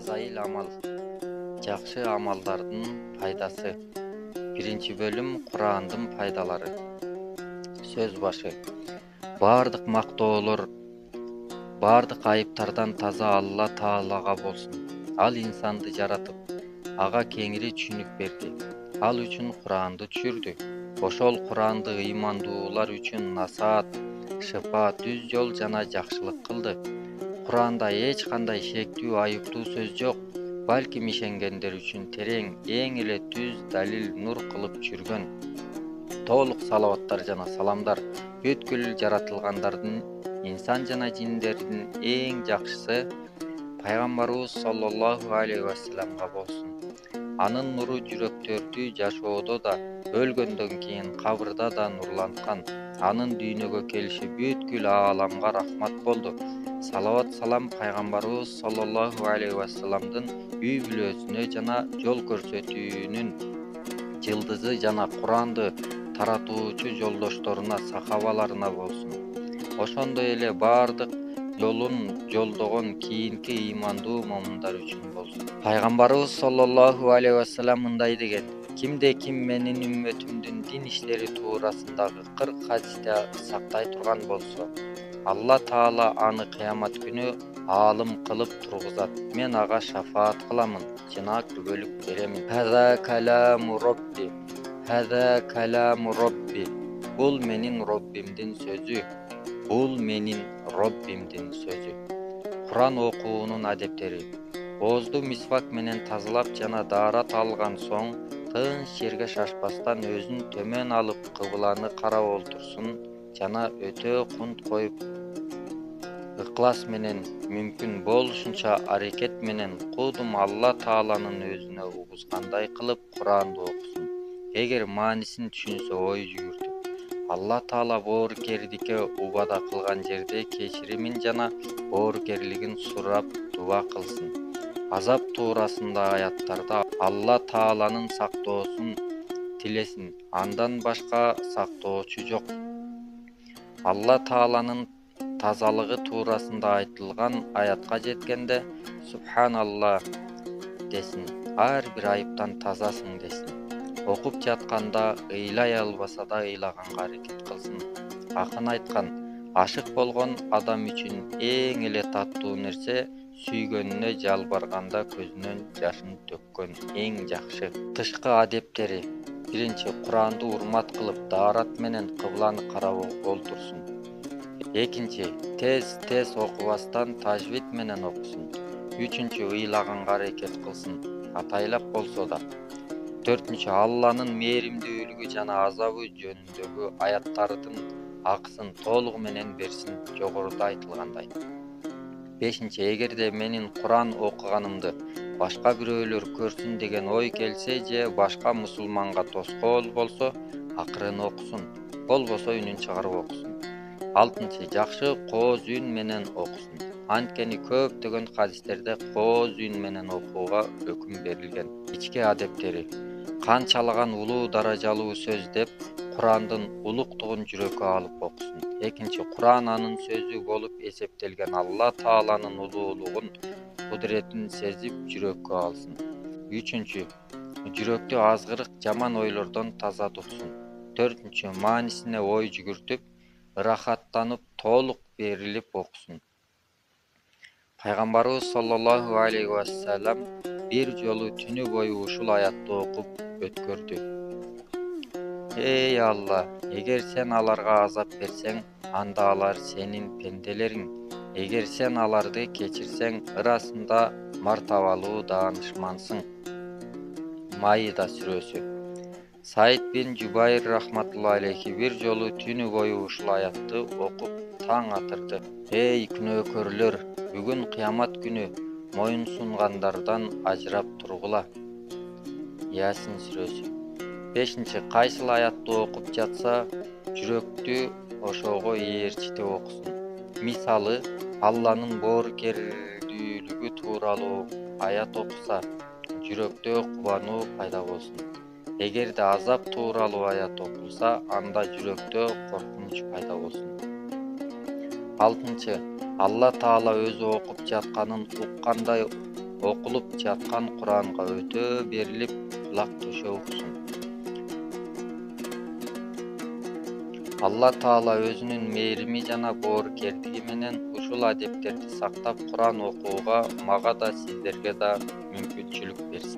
Фазаил амал. Жакшы амалдардын пайдасы. Биринчи бөлүм Курандын пайдалары. Сөз башы. Бардык мактоолор, бардык айыптардан таза Алла Таалага болсун. Ал инсанды жаратып, ага кеңири түшүнүк берди. Ал үчүн Куранды түшүрдү. Ошол Куранды ыймандуулар үчүн насаат, шыпа, түз жол жана жакшылык кылды. Куранда эч кандай шектүү, айыптуу сөз жок. Балким ишенгендер үчүн терең, эң эле түз далил нур кылып жүргөн. Толук салаваттар жана саламдар бүткүл жаратылгандардын, инсан жана жиндердин эң жакшысы пайгамбарыбыз саллаллаху алейхи вассаламга болсун. Анын нуру жүрөктөрдү жашоодо да, өлгөндөн кийин кабырда да нурланткан. Анын дүйнөгө келиши бүткүл ааламга рахмат болду. Салават салам пайгамбарыбыз саллаллаху алейхи вассаламдын үй бүлөсүнө жана жол көрсөтүүнүн жылдызы жана Куранды таратуучу жолдошторуна, сахабаларына болсун. Ошондой эле бардык жолун жолдогон кийинки ыймандуу момундар үчүн болсун. Пайгамбарыбыз саллаллаху алейхи вассалам мындай деген: кимде ким менин үммөтүмдүн дин иштери туурасындагы 40 хадисти сактай турган болсо, Алла Таала аны кыямат күнү аалым кылып тургузат. Мен ага шафаат кыламын, жана күбөлүк беремин. Хаза каламу робби. Хаза каламу робби. Бул менин Роббимдин сөзү. Бул менин Роббимдин сөзү. Куран окуунун адептери. Оозду мисвак менен тазалап жана даарат алган соң, тынч жерге шашпастан өзүн төмөн алып кыбланы карап олтурсун жана өтө кунт коюп ыклас менен мүмкүн болушунча аракет менен кудум Алла Тааланын өзүнө угузгандай кылып Куранды окусун. Эгер маанисин түшүнсө ой жүгүртүп, Алла Таала боорукердикке убада кылган жерде кечиримин жана боорукерлигин сурап дуба кылсын. Азап туурасында аяттарда Алла Тааланын сактоосун тилесин, андан башка сактоочу жок. Алла Тааланын тазалыгы туурасында айтылган аятка жеткенде Субханалла десин, ар бир айыптан тазасың десин. Окуп жатканда ыйлай албаса да ыйлаганга аракет кылсын. Акын айткан: ашык болгон адам үчүн эң эле таттуу нерсе сүйгөнүнө жалбарганда көзүнөн жашын төккөн эң жакшы. Тышкы адептери. Биринчи, Куранды урмат кылып, даарат менен кыбланы карап олтурсун. Экинчи, тез окубастан тажвид менен окусун. Үчүнчү, ыйлаганга аракет кылсын, атайлап болсо да. Төртүнчү, Алланын мээримдүүлүгү жана азабы жөнүндөгү аяттардын акысын толугу менен берсин, жогоруда айтылгандай. Бешинчи, эгерде менин Куран окуганымды башка бирөөлөр көрсүн деген ой келсе же башка мусулманга тоскоол болсо, акырын окусун, болбосо үнүн чыгарып окусун. Алтынчы, жакшы кооз үн менен окусун. Анткени көптөгөн хадистерде кооз үн менен окууга өкүм берилген. Ички адептери. Канчалаган улуу даражалуу сөз деп Курандын улуктугун жүрөккө алып окусун. Экинчи, Куран анын сөзү болуп эсептелген Алла Тааланын улуулугун, кудуретин сезип жүрөккө алсын. Үчүнчү, жүрөктү азгырык жаман ойлордон таза тутсун. Төртүнчү, маанисине ой жүгүртүп, ырахаттанып, толук берилип окусун. Пайгамбарыбыз саллаллаху алейхи вассалам бир жолу түнү бою ушул аятты окуп өткөрдү. Эй Алла, эгер сен аларга азап берсең, анда алар сенин пенделериң. Эгер сен аларды кечирсең, ырасында мартабалуу даанышмансың. Маида сүрөсү. Саид бин Жубайр рахматулла алейхи бир жолу түнү бою ушул аятты окуп таң атырды. Эй күнөөкөрлөр, бүгүн кыямат күнү моюн сунгандардан ажырап тургула. Ясин сүрөсү. Бешинчи, кайсыл аятты окуп жатса, жүрөктү ошого ээрчите окусун. Мисалы, Алланын боорукердүүлүгү тууралуу аят окуса, жүрөктө кубануу пайда болсун. Эгерде азап тууралуу аят окулса, анда жүрөктө коркунуч пайда болсун. Алтынчы, Алла Таала өзү окуп жатканын уккандай окулуп жаткан Куранга өтө берилип кулак төшөө уксун. Алла Таала өзүнүн мээрими жана боорукердиги менен ушул адептерди сактап Куран окууга мага да сиздерге да мүмкүнчүлүк берсин.